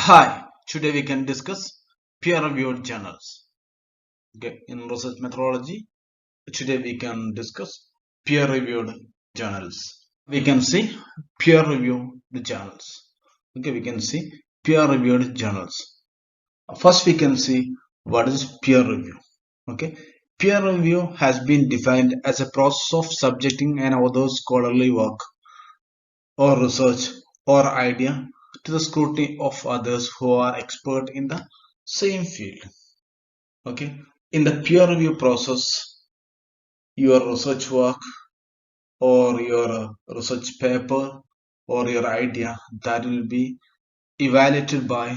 Hi, today we can discuss peer-reviewed journals. Okay, in research methodology, today we can discuss peer-reviewed journals. We can see peer-reviewed journals. Okay, we can see peer-reviewed journals. First, we can see what is peer review. Okay, peer review has been defined as a process of subjecting an author's scholarly work or research or idea to the scrutiny of others who are expert in the same field. Okay, in the peer review process, your research work or your research paper or your idea that will be evaluated by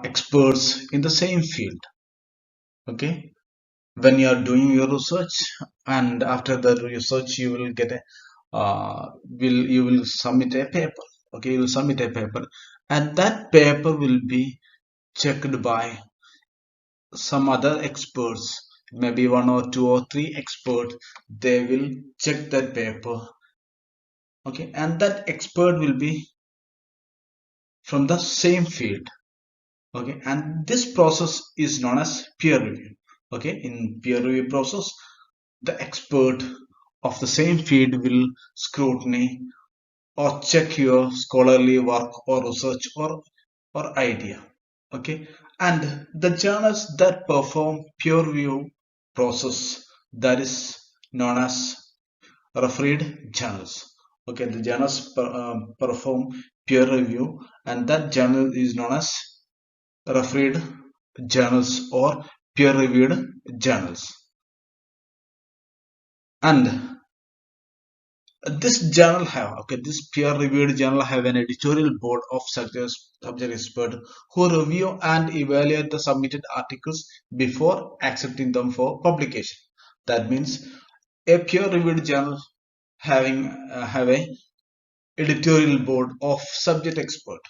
experts in the same field. Okay, when you are doing your research, and after the research you will get a you will submit a paper. Okay, you will submit a paper, and that paper will be checked by some other experts, maybe one or two or three experts. They will check that paper. Okay, and that expert will be from the same field. Okay, and this process is known as peer review. Okay, in peer review process, the expert of the same field will scrutiny or check your scholarly work or research or idea. Okay, and the journals that perform peer review process, that is known as refereed journals. Okay, the journals perform peer review, and that journal is known as refereed journals or peer reviewed journals. And this peer reviewed journal have an editorial board of subject expert who review and evaluate the submitted articles before accepting them for publication. That means a peer reviewed journal having have a editorial board of subject expert.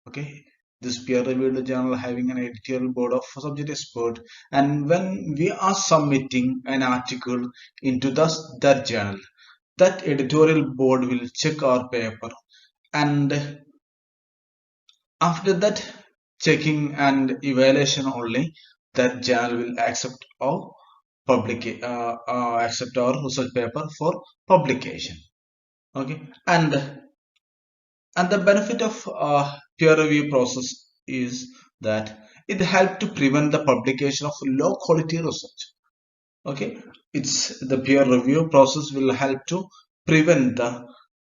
Okay, this peer reviewed journal having an editorial board of subject expert, and when we are submitting an article into that journal, that editorial board will check our paper, and after that checking and evaluation only, that journal will accept our accept our research paper for publication. Okay, and the benefit of peer review process is that it helps to prevent the publication of low quality research. Okay, it's the peer review process will help to prevent the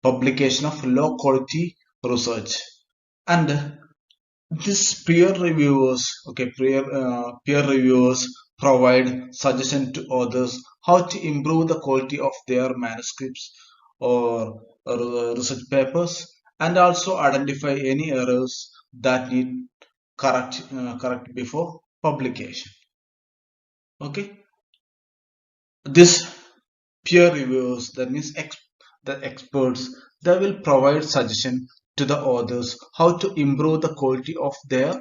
publication of low quality research. And this peer reviewers, okay, peer reviewers provide suggestion to others how to improve the quality of their manuscripts or research papers, and also identify any errors that need correct before publication. Okay, this peer reviewers, that means the experts, they will provide suggestion to the authors how to improve the quality of their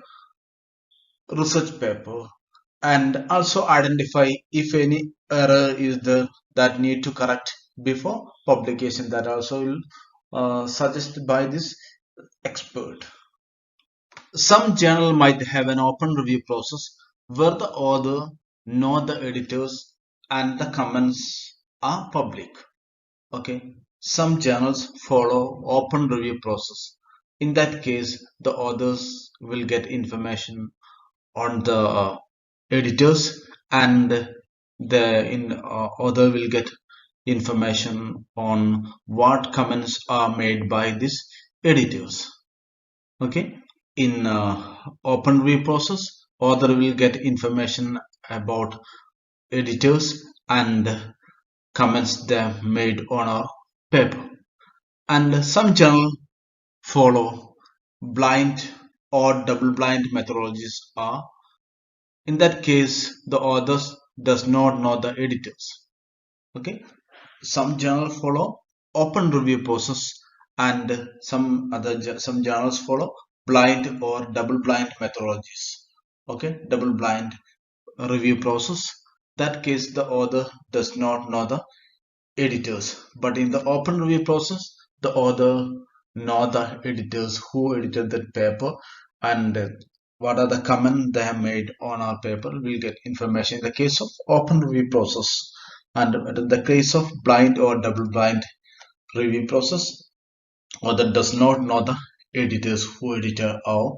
research paper, and also identify if any error is there that need to correct before publication. That also will suggested by this expert. Some journal might have an open review process where the author know the editors and the comments are public. Okay, some journals follow open review process. In that case, the authors will get information on the editors, and the author will get information on what comments are made by these editors. Okay, in open review process, author will get information about editors and comments they made on our paper. And some journal follow blind or double blind methodologies are. In that case, the authors does not know the editors. Okay, some journals follow open review process, and some journals follow blind or double blind methodologies. Okay, double blind review process. That case, the author does not know the editors, but in the open review process, the author know the editors who edited that paper, and what are the comments they have made on our paper. We'll get information in the case of open review process, and in the case of blind or double blind review process, or that does not know the editors who edited our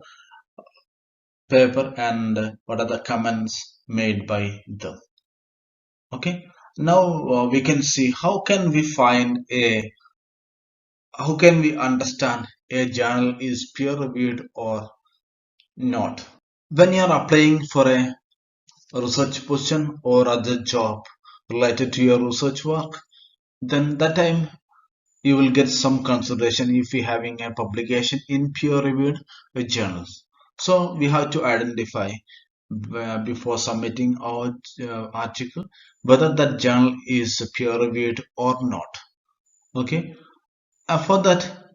paper, and what are the comments made by them. Okay, now we can see how can we understand a journal is peer reviewed or not. When you are applying for a research position or other job related to your research work, then that time you will get some consideration if you having a publication in peer reviewed journals. So we have to identify before submitting our article whether that journal is peer reviewed or not. Okay, for that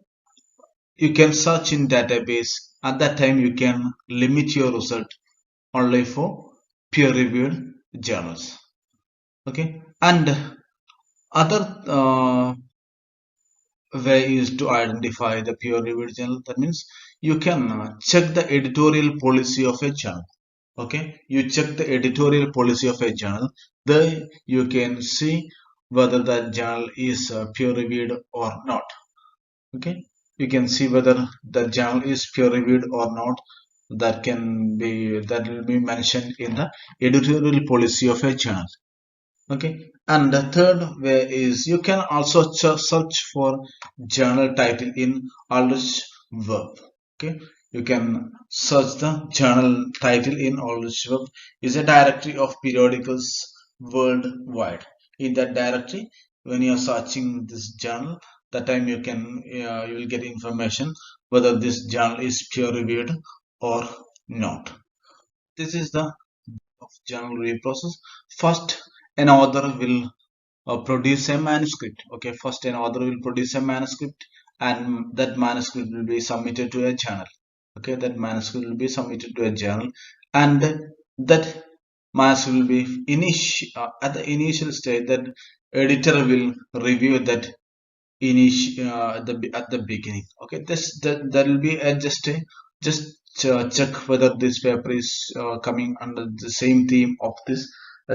you can search in database. At that time you can limit your result only for peer reviewed journals. Okay, and other way is to identify the peer reviewed journal. That means you can check the editorial policy of a journal. Okay, you check the editorial policy of a journal. There you can see whether that journal is peer reviewed or not. Okay, you can see whether the journal is peer reviewed or not. That will be mentioned in the editorial policy of a journal. Okay, and the third way is you can also search for journal title in Aldrich Web. Okay, you can search the journal title in Aldrich Web. Is a directory of periodicals worldwide. In that directory, when you are searching this journal, that time you will get information whether this journal is peer reviewed or not. This is the of journal review process. First, an author will produce a manuscript. Okay, first an author will produce a manuscript, and that manuscript will be submitted to a journal. Okay, that manuscript will be submitted to a journal, and that manuscript will be at the initial stage. That editor will review that at the beginning. Okay, that will be just check whether this paper is coming under the same theme of this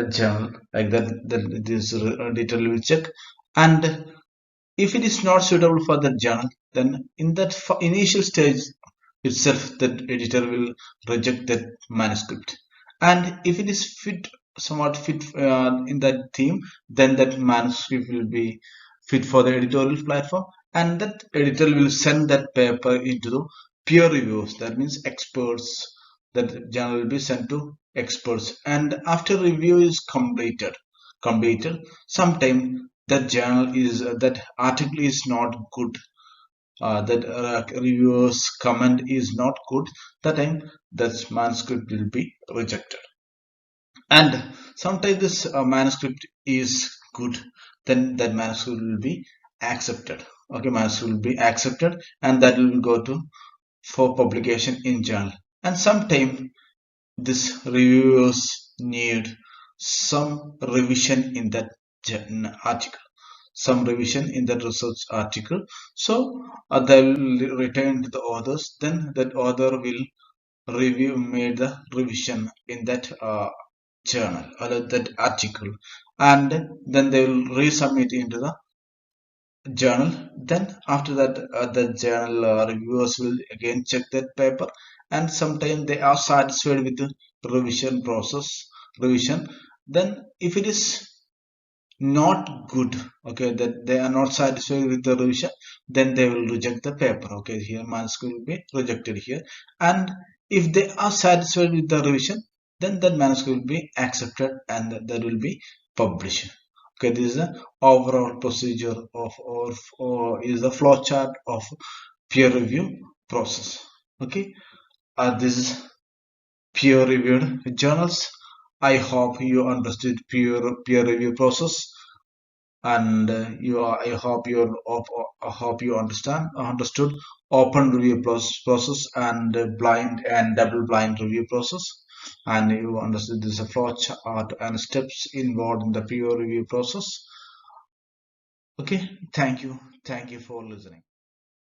journal, like that this editor will check, and if it is not suitable for the journal, then in that initial stage itself that editor will reject that manuscript. And if it is somewhat fit in that theme, then that manuscript will be fit for the editorial platform, and that editor will send that paper into the peer reviews. That means experts. That journal will be sent to experts, and after review is completed, sometime that journal is that article is not good, that reviewers comment is not good, that time that manuscript will be rejected. And sometimes this manuscript is good, then that manuscript will be accepted. Okay, manuscript will be accepted, and that will go to for publication in journal. And sometimes this reviewers need some revision in that article, some revision in that research article. So they will return to the authors, then that author will made the revision in that journal or that article, and then they will resubmit into the journal. Then after that the journal reviewers will again check that paper, and sometimes they are satisfied with the revision. Then if it is not good, okay, that they are not satisfied with the revision, then they will reject the paper. Okay, here manuscript will be rejected here. And if they are satisfied with the revision, then that manuscript will be accepted, and that will be published. Okay, this is the overall procedure of or is the flow chart of peer review process. Okay, this is peer reviewed journals. I hope you understood peer review process, and I hope you understood open review process, and blind and double blind review process, and you understood this flow chart and steps involved in the peer review process. Okay, thank you for listening.